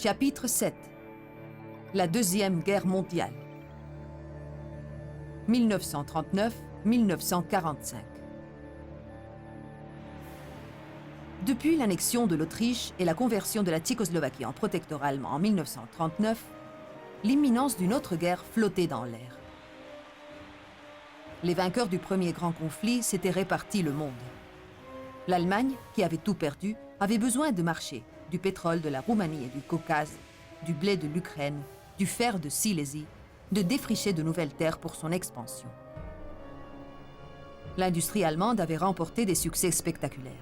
Chapitre 7. La Deuxième Guerre mondiale. 1939-1945. Depuis l'annexion de l'Autriche et la conversion de la Tchécoslovaquie en protectorat allemand en 1939, l'imminence d'une autre guerre flottait dans l'air. Les vainqueurs du premier grand conflit s'étaient répartis le monde. L'Allemagne, qui avait tout perdu, avait besoin de marchés, du pétrole de la Roumanie et du Caucase, du blé de l'Ukraine, du fer de Silésie, de défricher de nouvelles terres pour son expansion. L'industrie allemande avait remporté des succès spectaculaires.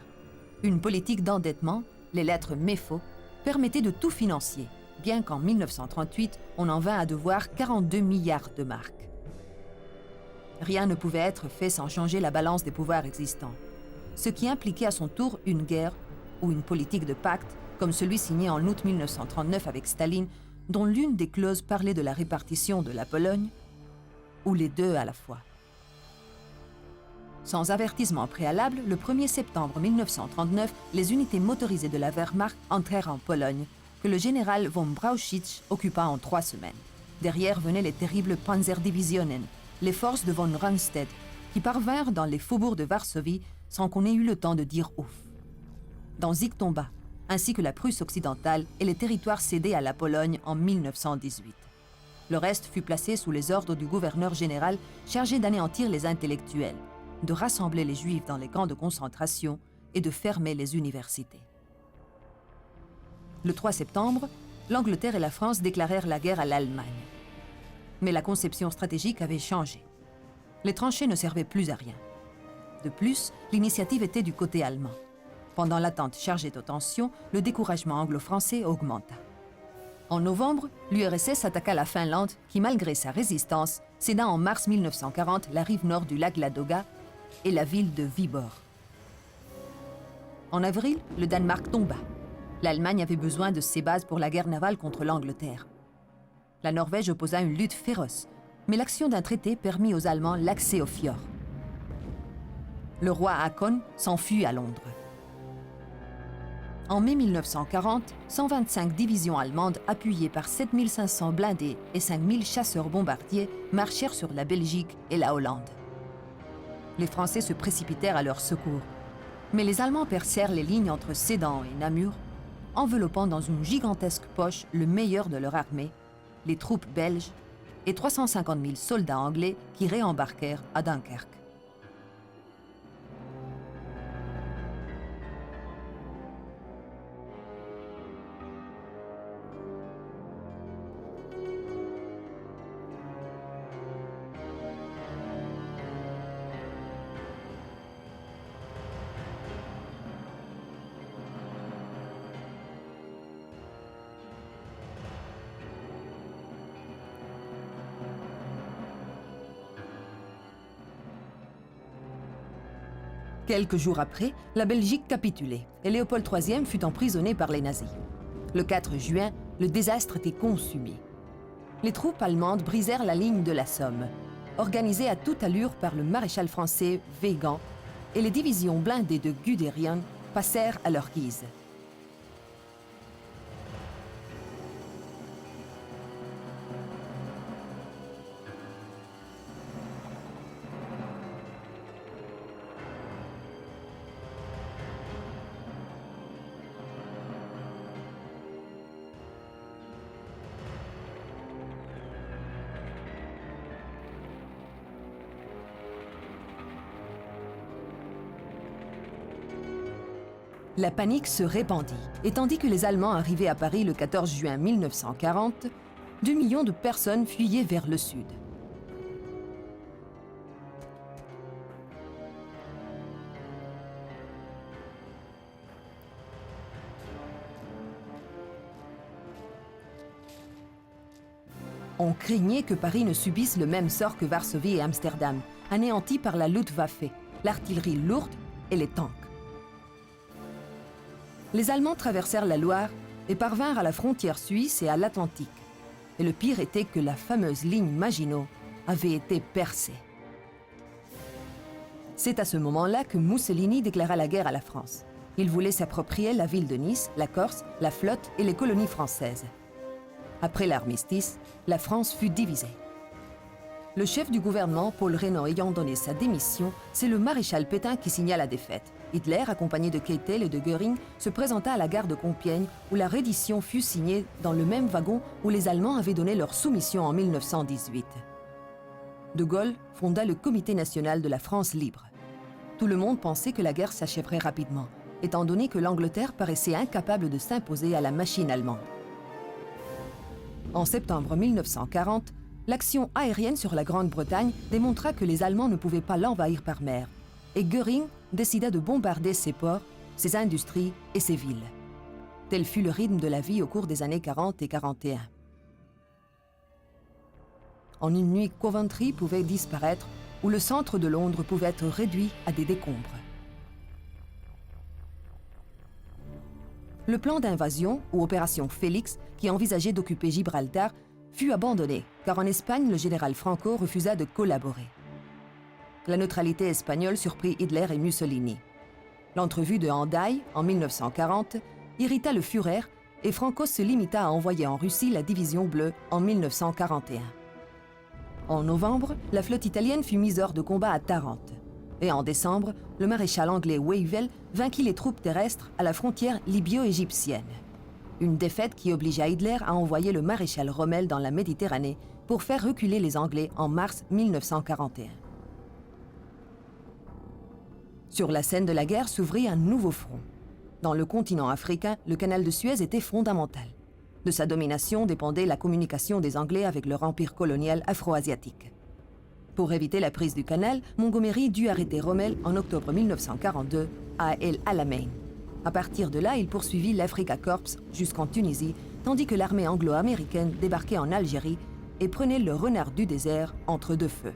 Une politique d'endettement, les lettres MEFO, permettait de tout financer, bien qu'en 1938, on en vint à devoir 42 milliards de marks. Rien ne pouvait être fait sans changer la balance des pouvoirs existants, ce qui impliquait à son tour une guerre ou une politique de pacte, comme celui signé en août 1939 avec Staline, dont l'une des clauses parlait de la répartition de la Pologne, ou les deux à la fois. Sans avertissement préalable, le 1er septembre 1939, les unités motorisées de la Wehrmacht entrèrent en Pologne, que le général von Brauchitsch occupa en 3 semaines. Derrière venaient les terribles Panzerdivisionen, les forces de von Rundstedt, qui parvinrent dans les faubourgs de Varsovie sans qu'on ait eu le temps de dire ouf. Danzig tomba, ainsi que la Prusse occidentale et les territoires cédés à la Pologne en 1918. Le reste fut placé sous les ordres du gouverneur général chargé d'anéantir les intellectuels, de rassembler les Juifs dans les camps de concentration et de fermer les universités. Le 3 septembre, l'Angleterre et la France déclarèrent la guerre à l'Allemagne. Mais la conception stratégique avait changé. Les tranchées ne servaient plus à rien. De plus, l'initiative était du côté allemand. Pendant l'attente chargée de tensions, le découragement anglo-français augmenta. En novembre, l'URSS attaqua la Finlande qui, malgré sa résistance, céda en mars 1940 la rive nord du lac Ladoga et la ville de Vyborg. En avril, le Danemark tomba. L'Allemagne avait besoin de ses bases pour la guerre navale contre l'Angleterre. La Norvège opposa une lutte féroce, mais l'action d'un traité permit aux Allemands l'accès au fjord. Le roi Haakon s'enfuit à Londres. En mai 1940, 125 divisions allemandes appuyées par 7500 blindés et 5000 chasseurs-bombardiers marchèrent sur la Belgique et la Hollande. Les Français se précipitèrent à leur secours, mais les Allemands percèrent les lignes entre Sedan et Namur, enveloppant dans une gigantesque poche le meilleur de leur armée, les troupes belges et 350 000 soldats anglais qui réembarquèrent à Dunkerque. Quelques jours après, la Belgique capitulait et Léopold III fut emprisonné par les nazis. Le 4 juin, le désastre était consumé. Les troupes allemandes brisèrent la ligne de la Somme, organisée à toute allure par le maréchal français Weygand, et les divisions blindées de Guderian passèrent à leur guise. La panique se répandit, et tandis que les Allemands arrivaient à Paris le 14 juin 1940, 2 millions de personnes fuyaient vers le sud. On craignait que Paris ne subisse le même sort que Varsovie et Amsterdam, anéantis par la Luftwaffe, l'artillerie lourde et les tanks. Les Allemands traversèrent la Loire et parvinrent à la frontière suisse et à l'Atlantique. Et le pire était que la fameuse ligne Maginot avait été percée. C'est à ce moment-là que Mussolini déclara la guerre à la France. Il voulait s'approprier la ville de Nice, la Corse, la flotte et les colonies françaises. Après l'armistice, la France fut divisée. Le chef du gouvernement, Paul Reynaud, ayant donné sa démission, c'est le maréchal Pétain qui signa la défaite. Hitler, accompagné de Keitel et de Göring, se présenta à la gare de Compiègne où la reddition fut signée dans le même wagon où les Allemands avaient donné leur soumission en 1918. De Gaulle fonda le Comité national de la France libre. Tout le monde pensait que la guerre s'achèverait rapidement, étant donné que l'Angleterre paraissait incapable de s'imposer à la machine allemande. En septembre 1940, l'action aérienne sur la Grande-Bretagne démontra que les Allemands ne pouvaient pas l'envahir par mer, et Göring décida de bombarder ses ports, ses industries et ses villes. Tel fut le rythme de la vie au cours des années 40 et 41. En une nuit, Coventry pouvait disparaître, ou le centre de Londres pouvait être réduit à des décombres. Le plan d'invasion, ou opération Félix, qui envisageait d'occuper Gibraltar, fut abandonné, car en Espagne, le général Franco refusa de collaborer. La neutralité espagnole surprit Hitler et Mussolini. L'entrevue de Hendaye, en 1940, irrita le Führer et Franco se limita à envoyer en Russie la division bleue en 1941. En novembre, la flotte italienne fut mise hors de combat à Tarente. Et en décembre, le maréchal anglais Wavell vainquit les troupes terrestres à la frontière libyo-égyptienne. Une défaite qui obligea Hitler à envoyer le maréchal Rommel dans la Méditerranée pour faire reculer les Anglais en mars 1941. Sur la scène de la guerre s'ouvrit un nouveau front. Dans le continent africain, le canal de Suez était fondamental. De sa domination dépendait la communication des Anglais avec leur empire colonial afro-asiatique. Pour éviter la prise du canal, Montgomery dut arrêter Rommel en octobre 1942 à El Alamein. À partir de là, il poursuivit l'Africa Corps jusqu'en Tunisie, tandis que l'armée anglo-américaine débarquait en Algérie et prenait le renard du désert entre deux feux.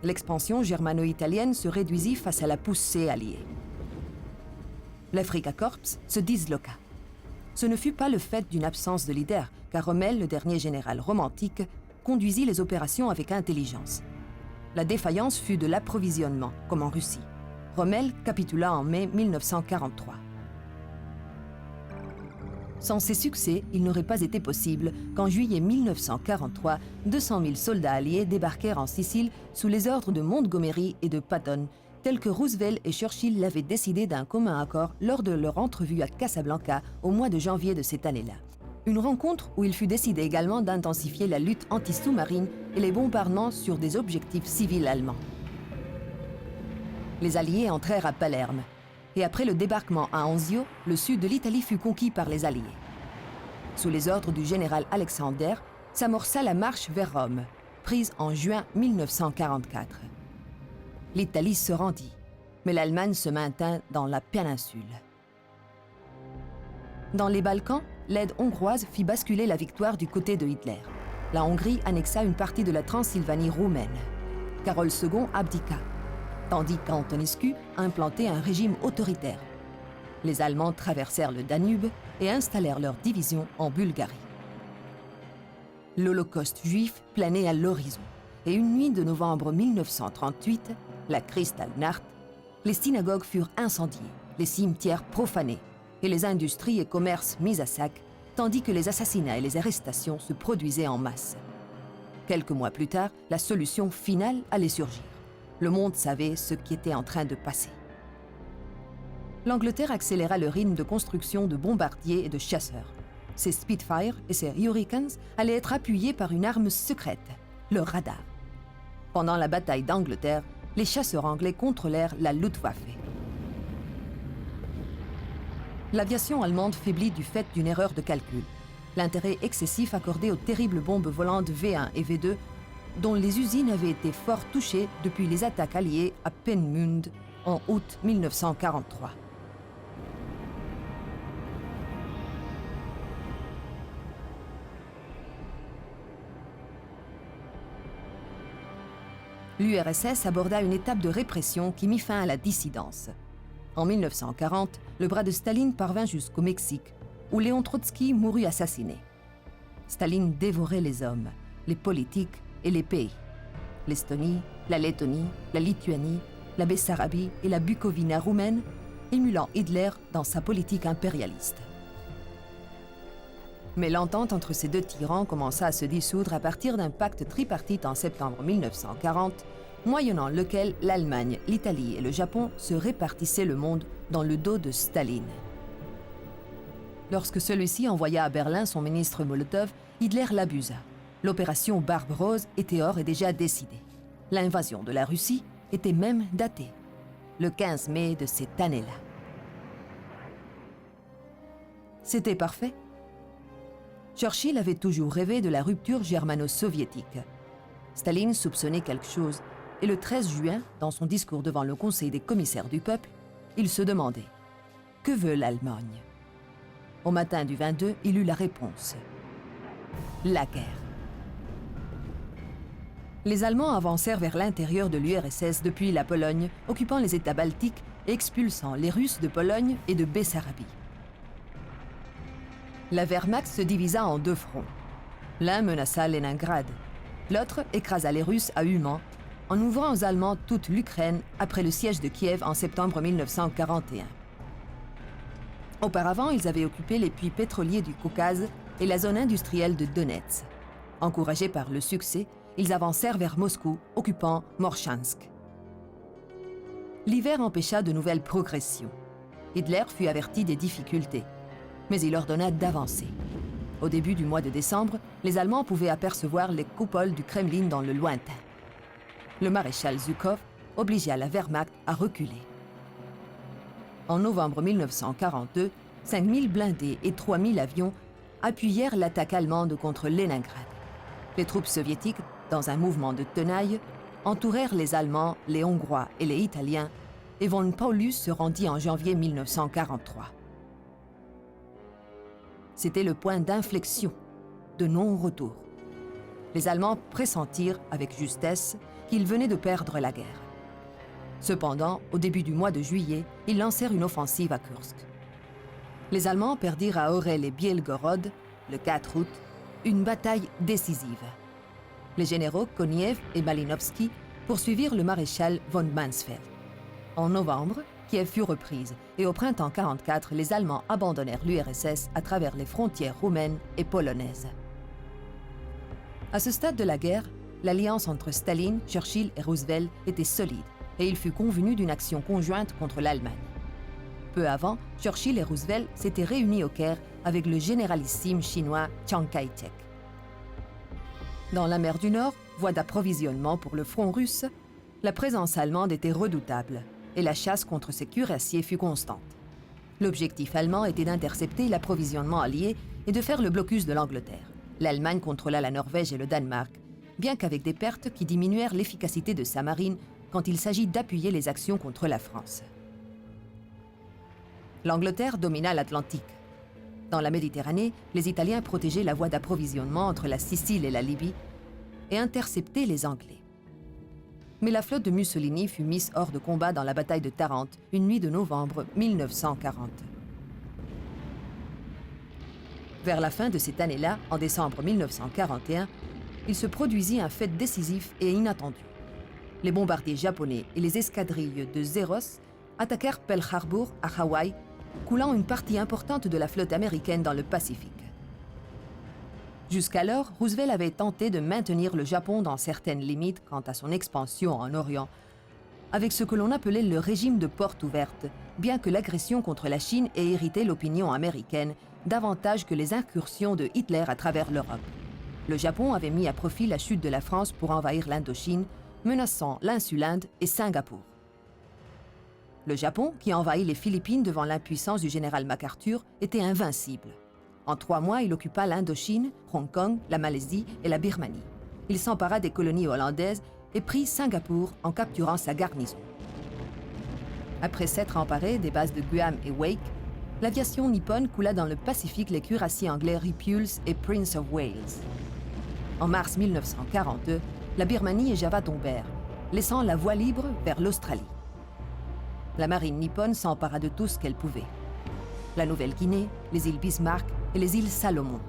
L'expansion germano-italienne se réduisit face à la poussée alliée. L'Africa Corps se disloqua. Ce ne fut pas le fait d'une absence de leader, car Rommel, le dernier général romantique, conduisit les opérations avec intelligence. La défaillance fut de l'approvisionnement, comme en Russie. Rommel capitula en mai 1943. Sans ces succès, il n'aurait pas été possible qu'en juillet 1943, 200 000 soldats alliés débarquèrent en Sicile sous les ordres de Montgomery et de Patton, tel que Roosevelt et Churchill l'avaient décidé d'un commun accord lors de leur entrevue à Casablanca au mois de janvier de cette année-là. Une rencontre où il fut décidé également d'intensifier la lutte anti-sous-marine et les bombardements sur des objectifs civils allemands. Les Alliés entrèrent à Palerme, et après le débarquement à Anzio, le sud de l'Italie fut conquis par les Alliés. Sous les ordres du général Alexander, s'amorça la marche vers Rome, prise en juin 1944. L'Italie se rendit, mais l'Allemagne se maintint dans la péninsule. Dans les Balkans, l'aide hongroise fit basculer la victoire du côté de Hitler. La Hongrie annexa une partie de la Transylvanie roumaine. Carol II abdiqua, tandis qu'Antonescu implantait un régime autoritaire. Les Allemands traversèrent le Danube et installèrent leur division en Bulgarie. L'Holocauste juif planait à l'horizon, et une nuit de novembre 1938, la Kristallnacht, les synagogues furent incendiées, les cimetières profanés, et les industries et commerces mis à sac, tandis que les assassinats et les arrestations se produisaient en masse. Quelques mois plus tard, la solution finale allait surgir. Le monde savait ce qui était en train de passer. L'Angleterre accéléra le rythme de construction de bombardiers et de chasseurs. Ces Spitfire et ces Hurricanes allaient être appuyés par une arme secrète, le radar. Pendant la bataille d'Angleterre, les chasseurs anglais contrôlèrent la Luftwaffe. L'aviation allemande faiblit du fait d'une erreur de calcul. L'intérêt excessif accordé aux terribles bombes volantes V1 et V2, dont les usines avaient été fort touchées depuis les attaques alliées à Peenemünde en août 1943. L'URSS aborda une étape de répression qui mit fin à la dissidence. En 1940, le bras de Staline parvint jusqu'au Mexique, où Léon Trotsky mourut assassiné. Staline dévorait les hommes, les politiques et les pays. L'Estonie, la Lettonie, la Lituanie, la Bessarabie et la Bucovina roumaine, émulant Hitler dans sa politique impérialiste. Mais l'entente entre ces deux tyrans commença à se dissoudre à partir d'un pacte tripartite en septembre 1940, moyennant lequel l'Allemagne, l'Italie et le Japon se répartissaient le monde dans le dos de Staline. Lorsque celui-ci envoya à Berlin son ministre Molotov, Hitler l'abusa. L'opération Barbe Rose était or et déjà décidée. L'invasion de la Russie était même datée, le 15 mai de cette année-là. C'était parfait. Churchill avait toujours rêvé de la rupture germano-soviétique. Staline soupçonnait quelque chose, et le 13 juin, dans son discours devant le Conseil des commissaires du peuple, il se demandait « Que veut l'Allemagne ?» Au matin du 22, il eut la réponse « La guerre ». Les Allemands avancèrent vers l'intérieur de l'URSS depuis la Pologne, occupant les États baltiques et expulsant les Russes de Pologne et de Bessarabie. La Wehrmacht se divisa en deux fronts. L'un menaça Leningrad, l'autre écrasa les Russes à Uman, en ouvrant aux Allemands toute l'Ukraine après le siège de Kiev en septembre 1941. Auparavant, ils avaient occupé les puits pétroliers du Caucase et la zone industrielle de Donetsk. Encouragés par le succès, ils avancèrent vers Moscou, occupant Morchansk. L'hiver empêcha de nouvelles progressions. Hitler fut averti des difficultés, mais il ordonna d'avancer. Au début du mois de décembre, les Allemands pouvaient apercevoir les coupoles du Kremlin dans le lointain. Le maréchal Zhukov obligea la Wehrmacht à reculer. En novembre 1942, 5000 blindés et 3000 avions appuyèrent l'attaque allemande contre Leningrad. Les troupes soviétiques, dans un mouvement de tenaille, entourèrent les Allemands, les Hongrois et les Italiens, et von Paulus se rendit en janvier 1943. C'était le point d'inflexion, de non-retour. Les Allemands pressentirent, avec justesse, qu'ils venaient de perdre la guerre. Cependant, au début du mois de juillet, ils lancèrent une offensive à Kursk. Les Allemands perdirent à Orel et Bielgorod, le 4 août, une bataille décisive. Les généraux Koniev et Malinovski poursuivirent le maréchal von Mansfeld. En novembre, Kiev fut reprise et au printemps 1944, les Allemands abandonnèrent l'URSS à travers les frontières roumaines et polonaises. À ce stade de la guerre, l'alliance entre Staline, Churchill et Roosevelt était solide et il fut convenu d'une action conjointe contre l'Allemagne. Peu avant, Churchill et Roosevelt s'étaient réunis au Caire avec le généralissime chinois Chiang Kai-shek. Dans la mer du Nord, voie d'approvisionnement pour le front russe, la présence allemande était redoutable et la chasse contre ces cuirassiers fut constante. L'objectif allemand était d'intercepter l'approvisionnement allié et de faire le blocus de l'Angleterre. L'Allemagne contrôla la Norvège et le Danemark, bien qu'avec des pertes qui diminuèrent l'efficacité de sa marine quand il s'agit d'appuyer les actions contre la France. L'Angleterre domina l'Atlantique. Dans la Méditerranée, les Italiens protégeaient la voie d'approvisionnement entre la Sicile et la Libye et interceptaient les Anglais. Mais la flotte de Mussolini fut mise hors de combat dans la bataille de Tarente, une nuit de novembre 1940. Vers la fin de cette année-là, en décembre 1941, il se produisit un fait décisif et inattendu. Les bombardiers japonais et les escadrilles de Zeros attaquèrent Pearl Harbor à Hawaï, coulant une partie importante de la flotte américaine dans le Pacifique. Jusqu'alors, Roosevelt avait tenté de maintenir le Japon dans certaines limites quant à son expansion en Orient, avec ce que l'on appelait le régime de porte ouverte, bien que l'agression contre la Chine ait irrité l'opinion américaine davantage que les incursions de Hitler à travers l'Europe. Le Japon avait mis à profit la chute de la France pour envahir l'Indochine, menaçant l'insule Inde et Singapour. Le Japon, qui envahit les Philippines devant l'impuissance du général MacArthur, était invincible. En 3 mois, il occupa l'Indochine, Hong Kong, la Malaisie et la Birmanie. Il s'empara des colonies hollandaises et prit Singapour en capturant sa garnison. Après s'être emparé des bases de Guam et Wake, l'aviation nippone coula dans le Pacifique les cuirassiers anglais Repulse et Prince of Wales. En mars 1942, la Birmanie et Java tombèrent, laissant la voie libre vers l'Australie. La marine nippone s'empara de tout ce qu'elle pouvait. La Nouvelle-Guinée, les îles Bismarck et les îles Salomon.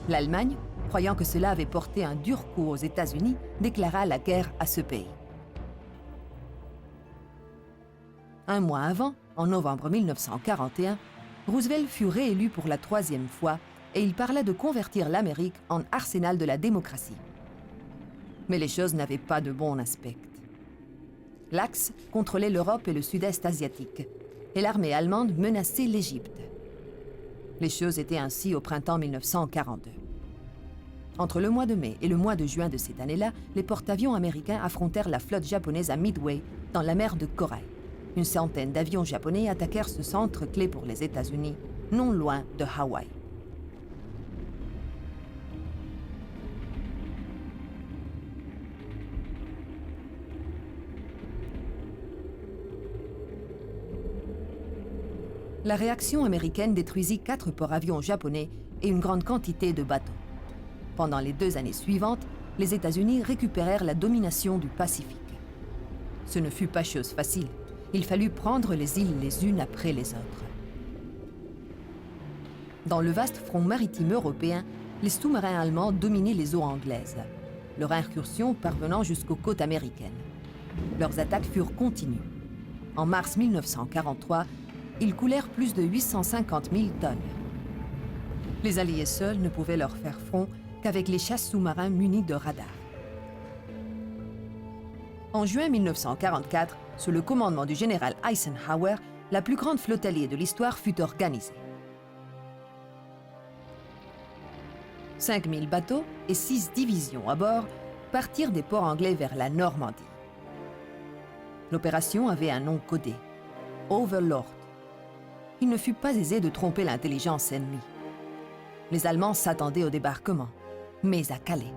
L'Allemagne, croyant que cela avait porté un dur coup aux États-Unis, déclara la guerre à ce pays. Un mois avant, en novembre 1941, Roosevelt fut réélu pour la 3e fois et il parla de convertir l'Amérique en arsenal de la démocratie. Mais les choses n'avaient pas de bon aspect. L'Axe contrôlait l'Europe et le sud-est asiatique, et l'armée allemande menaçait l'Égypte. Les choses étaient ainsi au printemps 1942. Entre le mois de mai et le mois de juin de cette année-là, les porte-avions américains affrontèrent la flotte japonaise à Midway, dans la mer de Corail. Une centaine d'avions japonais attaquèrent ce centre clé pour les États-Unis, non loin de Hawaï. La réaction américaine détruisit 4 porte-avions japonais et une grande quantité de bateaux. Pendant les 2 années suivantes, les États-Unis récupérèrent la domination du Pacifique. Ce ne fut pas chose facile. Il fallut prendre les îles les unes après les autres. Dans le vaste front maritime européen, les sous-marins allemands dominaient les eaux anglaises, leur incursion parvenant jusqu'aux côtes américaines. Leurs attaques furent continues. En mars 1943, ils coulèrent plus de 850 000 tonnes. Les Alliés seuls ne pouvaient leur faire front qu'avec les chasses sous-marins munis de radars. En juin 1944, sous le commandement du général Eisenhower, la plus grande flotte alliée de l'histoire fut organisée. 5 000 bateaux et 6 divisions à bord partirent des ports anglais vers la Normandie. L'opération avait un nom codé, Overlord. Il ne fut pas aisé de tromper l'intelligence ennemie. Les Allemands s'attendaient au débarquement, mais à Calais.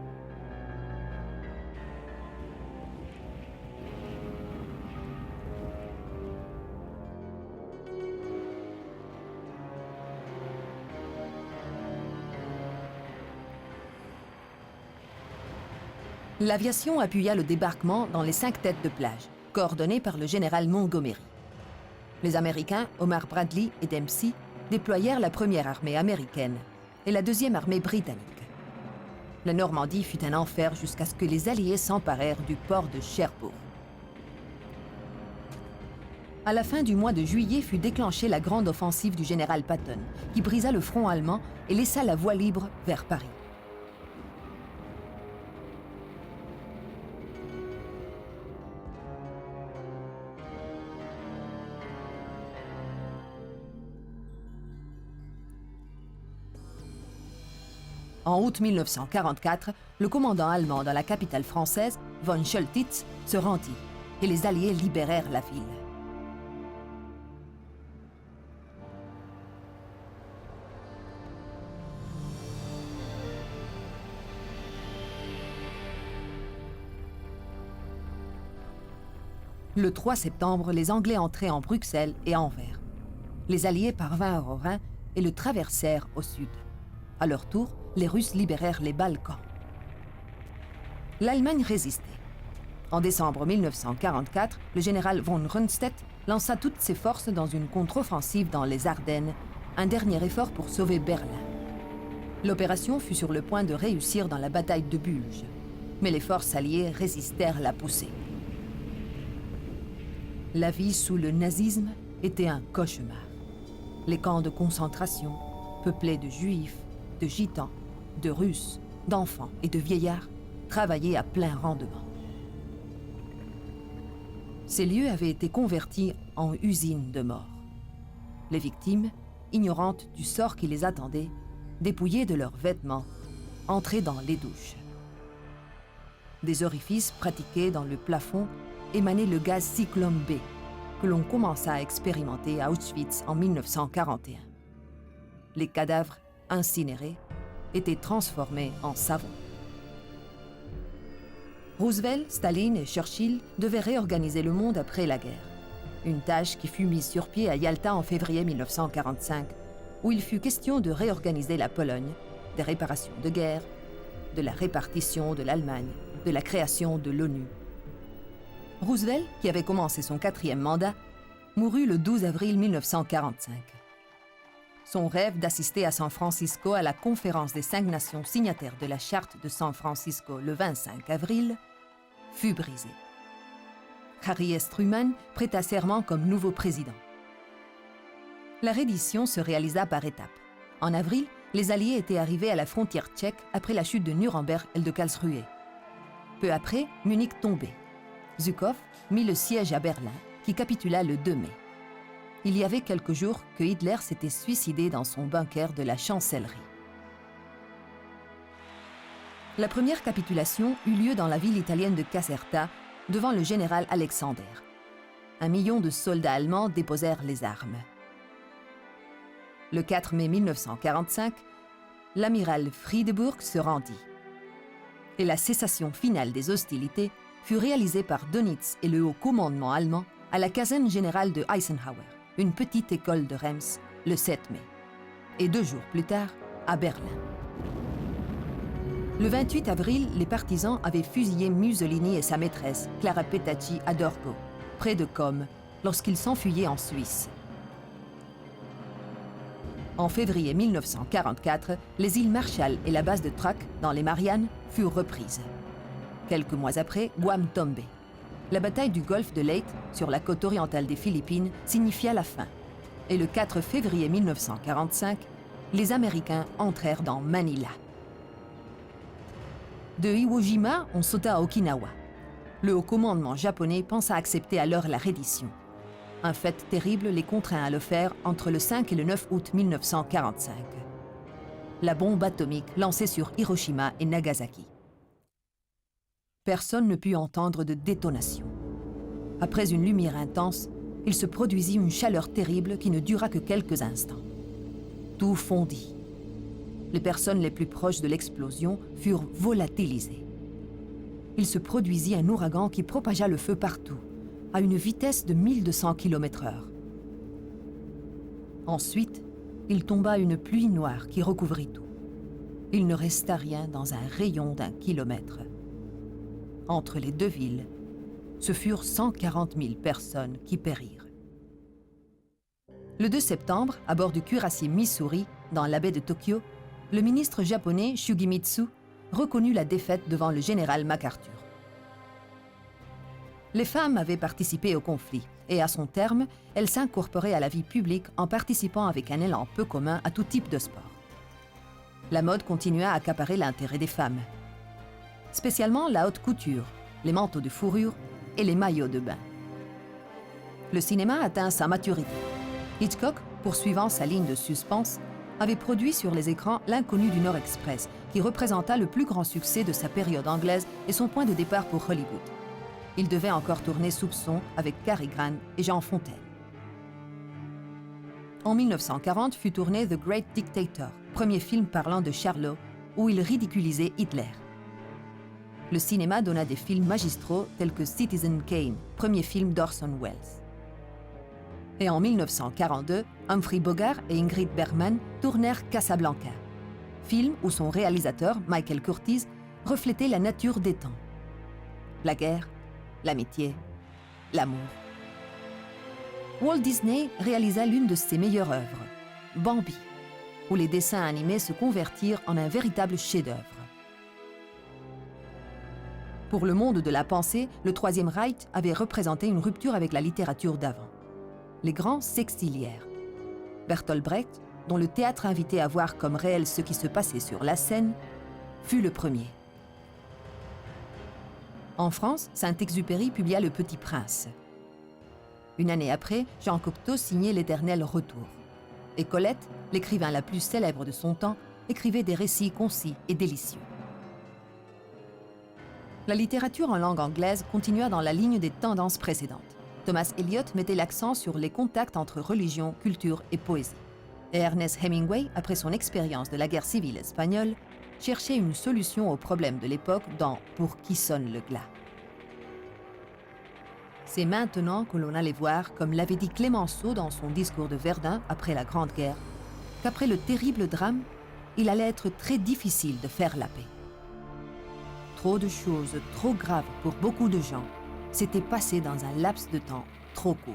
L'aviation appuya le débarquement dans les 5 têtes de plage, coordonnées par le général Montgomery. Les Américains, Omar Bradley et Dempsey, déployèrent la première armée américaine et la deuxième armée britannique. La Normandie fut un enfer jusqu'à ce que les Alliés s'emparèrent du port de Cherbourg. À la fin du mois de juillet fut déclenchée la grande offensive du général Patton, qui brisa le front allemand et laissa la voie libre vers Paris. En août 1944, le commandant allemand dans la capitale française, von Choltitz, se rendit et les Alliés libérèrent la ville. Le 3 septembre, les Anglais entraient en Bruxelles et Anvers. Les Alliés parvinrent au Rhin et le traversèrent au sud. À leur tour, les Russes libérèrent les Balkans. L'Allemagne résistait. En décembre 1944, le général von Rundstedt lança toutes ses forces dans une contre-offensive dans les Ardennes, un dernier effort pour sauver Berlin. L'opération fut sur le point de réussir dans la bataille de Bulge, mais les forces alliées résistèrent la poussée. La vie sous le nazisme était un cauchemar. Les camps de concentration, peuplés de juifs, de gitans, de Russes, d'enfants et de vieillards, travaillaient à plein rendement. Ces lieux avaient été convertis en usines de mort. Les victimes, ignorantes du sort qui les attendait, dépouillées de leurs vêtements, entraient dans les douches. Des orifices pratiqués dans le plafond émanait le gaz cyclone B, que l'on commença à expérimenter à Auschwitz en 1941. Les cadavres incinérés étaient transformés en savon. Roosevelt, Staline et Churchill devaient réorganiser le monde après la guerre. Une tâche qui fut mise sur pied à Yalta en février 1945, où il fut question de réorganiser la Pologne, des réparations de guerre, de la répartition de l'Allemagne, de la création de l'ONU. Roosevelt, qui avait commencé son 4e mandat, mourut le 12 avril 1945. Son rêve d'assister à San Francisco à la conférence des 5 nations signataires de la Charte de San Francisco le 25 avril fut brisé. Harry S. Truman prêta serment comme nouveau président. La reddition se réalisa par étapes. En avril, les Alliés étaient arrivés à la frontière tchèque après la chute de Nuremberg et de Karlsruhe. Peu après, Munich tombait. Zhukov mit le siège à Berlin, qui capitula le 2 mai. Il y avait quelques jours que Hitler s'était suicidé dans son bunker de la chancellerie. La première capitulation eut lieu dans la ville italienne de Caserta, devant le général Alexander. 1 million de soldats allemands déposèrent les armes. Le 4 mai 1945, l'amiral Friedeburg se rendit. Et la cessation finale des hostilités fut réalisée par Dönitz et le haut commandement allemand à la caserne générale de Eisenhower, une petite école de Reims, le 7 mai. Et 2 jours plus tard, à Berlin. Le 28 avril, les partisans avaient fusillé Mussolini et sa maîtresse, Clara Petacci, à Dorgo, près de Côme, lorsqu'ils s'enfuyaient en Suisse. En février 1944, les îles Marshall et la base de Truk, dans les Mariannes, furent reprises. Quelques mois après, Guam tombait. La bataille du golfe de Leyte, sur la côte orientale des Philippines, signifia la fin. Et le 4 février 1945, les Américains entrèrent dans Manila. De Iwo Jima, on sauta à Okinawa. Le haut commandement japonais pensa accepter alors la reddition. Un fait terrible les contraint à le faire entre le 5 et le 9 août 1945. La bombe atomique lancée sur Hiroshima et Nagasaki. Personne ne put entendre de détonation. Après une lumière intense, il se produisit une chaleur terrible qui ne dura que quelques instants. Tout fondit. Les personnes les plus proches de l'explosion furent volatilisées. Il se produisit un ouragan qui propagea le feu partout, à une vitesse de 1200 km/h. Ensuite, il tomba une pluie noire qui recouvrit tout. Il ne resta rien dans un rayon d'1 kilomètre. Entre les 2 villes, ce furent 140 000 personnes qui périrent. Le 2 septembre, à bord du cuirassier Missouri, dans la baie de Tokyo, le ministre japonais Shugimitsu reconnut la défaite devant le général MacArthur. Les femmes avaient participé au conflit et à son terme, elles s'incorporaient à la vie publique en participant avec un élan peu commun à tout type de sport. La mode continua à accaparer l'intérêt des femmes, spécialement la haute couture, les manteaux de fourrure et les maillots de bain. Le cinéma atteint sa maturité. Hitchcock, poursuivant sa ligne de suspense, avait produit sur les écrans L'Inconnu du Nord Express, qui représenta le plus grand succès de sa période anglaise et son point de départ pour Hollywood. Il devait encore tourner Soupçon avec Cary Grant et Jean Fontaine. En 1940 fut tourné The Great Dictator, premier film parlant de Charlot, où il ridiculisait Hitler. Le cinéma donna des films magistraux tels que Citizen Kane, premier film d'Orson Welles. Et en 1942, Humphrey Bogart et Ingrid Bergman tournèrent Casablanca, film où son réalisateur, Michael Curtiz, reflétait la nature des temps. La guerre, l'amitié, l'amour. Walt Disney réalisa l'une de ses meilleures œuvres, Bambi, où les dessins animés se convertirent en un véritable chef-d'œuvre. Pour le monde de la pensée, le Troisième Reich avait représenté une rupture avec la littérature d'avant. Les grands s'exilièrent. Bertolt Brecht, dont le théâtre invitait à voir comme réel ce qui se passait sur la scène, fut le premier. En France, Saint-Exupéry publia Le Petit Prince. Une année après, Jean Cocteau signait L'Éternel Retour. Et Colette, l'écrivain la plus célèbre de son temps, écrivait des récits concis et délicieux. La littérature en langue anglaise continua dans la ligne des tendances précédentes. Thomas Eliot mettait l'accent sur les contacts entre religion, culture et poésie. Et Ernest Hemingway, après son expérience de la guerre civile espagnole, cherchait une solution aux problèmes de l'époque dans « Pour qui sonne le glas ». C'est maintenant que l'on allait voir, comme l'avait dit Clémenceau dans son discours de Verdun après la Grande Guerre, qu'après le terrible drame, il allait être très difficile de faire la paix. Trop de choses trop graves pour beaucoup de gens s'étaient passées dans un laps de temps trop court.